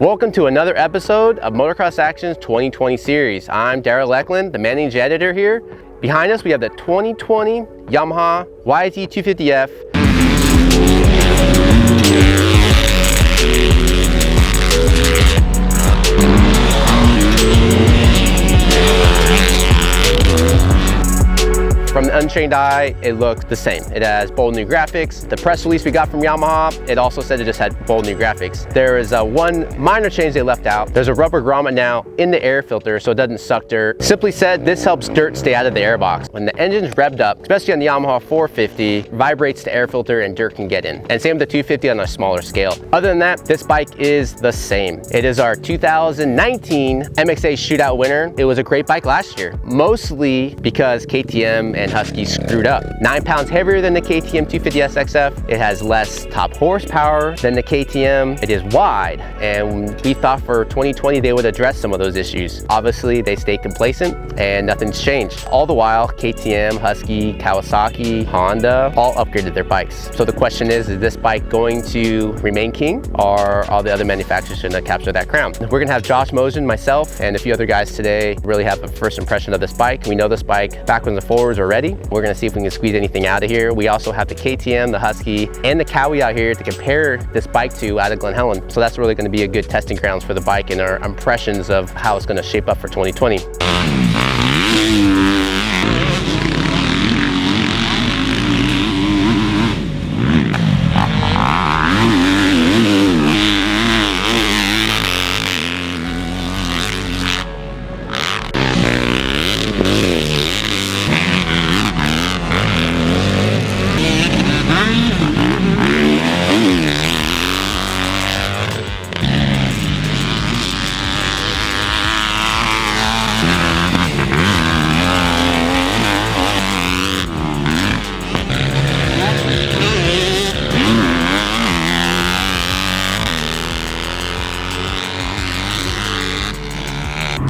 Welcome to another episode of Motocross Action's 2020 series. I'm Daryl Eklund, the managing editor here. Behind us we have the 2020 Yamaha YZ250F. From the untrained eye, it looks the same. It has bold new graphics. The press release we got from Yamaha, it also said it just had bold new graphics. There is one minor change they left out. There's a rubber grommet now in the air filter so it doesn't suck dirt. Simply said, this helps dirt stay out of the airbox. When the engine's revved up, especially on the Yamaha 450, vibrates the air filter and dirt can get in. And same with the 250 on a smaller scale. Other than that, this bike is the same. It is our 2019 MXA Shootout winner. It was a great bike last year, mostly because KTM and Husky screwed up. 9 pounds heavier than the KTM 250S XF. It has less top horsepower than the KTM. It is wide, and we thought for 2020 they would address some of those issues. Obviously, they stayed complacent and nothing's changed. All the while, KTM, Husky, Kawasaki, Honda all upgraded their bikes. So the question is this bike going to remain king, or are the other manufacturers going to capture that crown? We're gonna have Josh Mosen, myself, and a few other guys today really have a first impression of this bike. We know this bike backwards and forwards already. We're gonna see if we can squeeze anything out of here. We also have the KTM, the Husky, and the Cowie out here to compare this bike to out of Glen Helen. So that's really gonna be a good testing grounds for the bike and our impressions of how it's gonna shape up for 2020.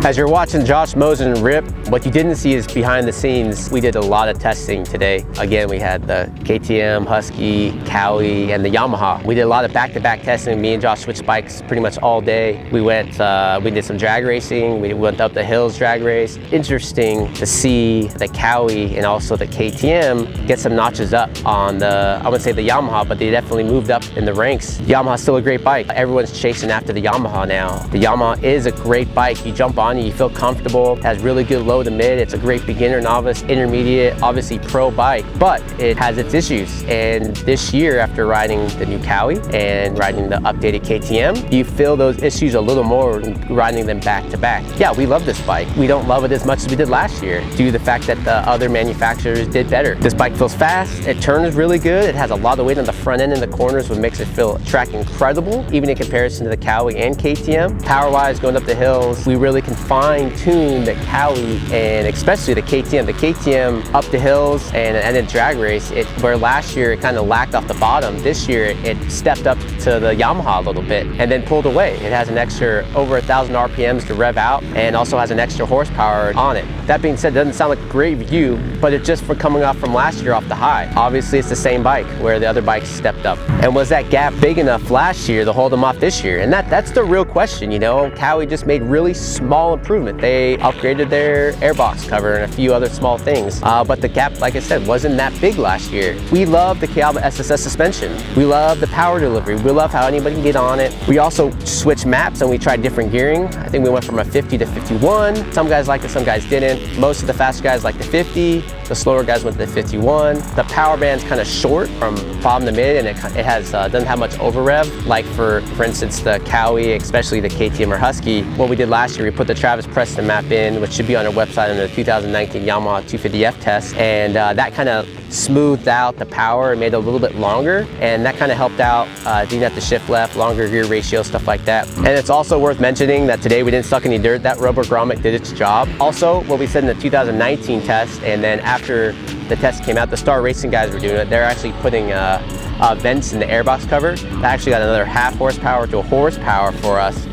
As you're watching Josh Mosen rip, what you didn't see is behind the scenes, we did a lot of testing today. Again, we had the KTM, Husky, Cowie, and the Yamaha. We did a lot of back-to-back testing. Me and Josh switched bikes pretty much all day. We did some drag racing. We went up the hills drag race. Interesting to see the Cowie and also the KTM get some notches up on the, I wouldn't say the Yamaha, but they definitely moved up in the ranks. Yamaha's still a great bike. Everyone's chasing after the Yamaha now. The Yamaha is a great bike. You jump on, you feel comfortable, has really good low to mid. It's a great beginner, novice, intermediate, obviously pro bike, but it has its issues. And this year, after riding the new Cowie and riding the updated KTM, you feel those issues a little more riding them back to back. Yeah, we love this bike. We don't love it as much as we did last year due to the fact that the other manufacturers did better. This bike feels fast, it turns really good, it has a lot of weight on the front end and the corners, what makes it feel track incredible, even in comparison to the Cowie and KTM. Power-wise, going up the hills, we really can fine-tune the Cowie and especially the KTM. The KTM up the hills and in drag race, where last year it kind of lacked off the bottom, this year it stepped up to the Yamaha a little bit and then pulled away. It has an extra over 1,000 RPMs to rev out and also has an extra horsepower on it. That being said, it doesn't sound like a great view, but it's just for coming off from last year off the high. Obviously it's the same bike where the other bikes stepped up. And was that gap big enough last year to hold them off this year? And that's the real question, you know. Cowie just made really small improvement. They upgraded their airbox cover and a few other small things, but the gap, like I said, wasn't that big last year. We love the Kayaba SSS suspension. We love the power delivery. We love how anybody can get on it. We also switched maps and we tried different gearing. I think we went from a 50 to 51. Some guys liked it, some guys didn't. Most of the fast guys liked the 50. The slower guys went to the 51. The power band's kind of short from bottom to mid, and it has doesn't have much over rev. Like for instance, the Cowie, especially the KTM or Husky. What we did last year, we put the Travis Preston map in, which should be on our website in the 2019 Yamaha 250F test, and that kind of smoothed out the power and made it a little bit longer, and that kind of helped out. Didn't have to shift left, longer gear ratio, stuff like that. And it's also worth mentioning that today we didn't suck any dirt. That rubber grommet did its job. Also, what we said in the 2019 test, and then after the test came out, the Star Racing guys were doing it. They're actually putting vents in the airbox cover. That actually got another half horsepower to a horsepower for us,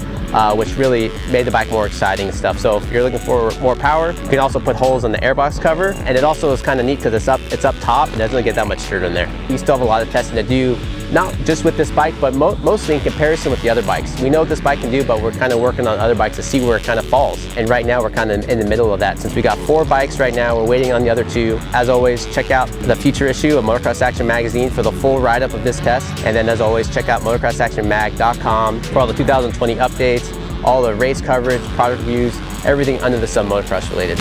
which really made the bike more exciting and stuff. So if you're looking for more power, you can also put holes in the airbox cover. And it also is kind of neat because it's up top and doesn't really get that much dirt in there. We still have a lot of testing to do not just with this bike, but mostly in comparison with the other bikes. We know what this bike can do, but we're kind of working on other bikes to see where it kind of falls. And right now we're kind of in the middle of that. Since we got 4 bikes right now, we're waiting on the other 2. As always, check out the future issue of Motocross Action Magazine for the full write-up of this test. And then as always, check out motocrossactionmag.com for all the 2020 updates, all the race coverage, product reviews, everything under the sun motocross related.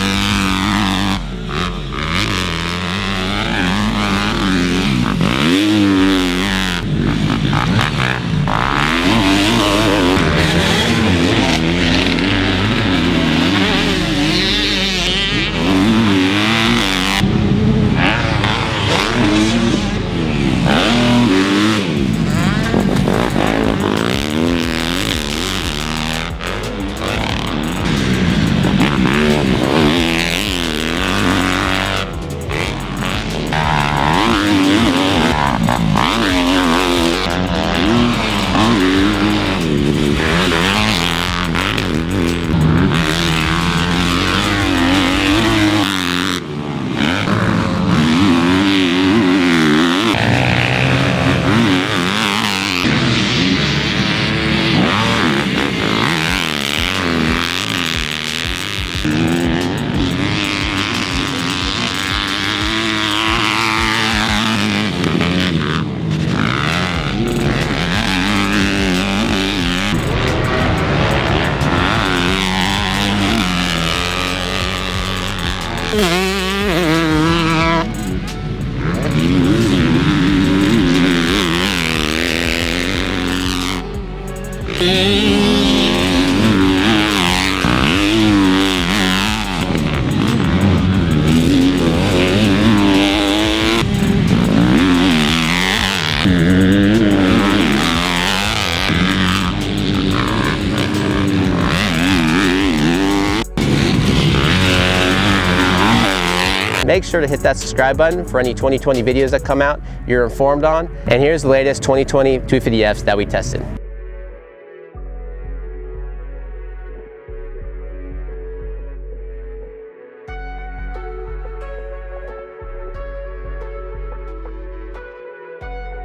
Make sure to hit that subscribe button for any 2020 videos that come out you're informed on. And here's the latest 2020 250Fs that we tested.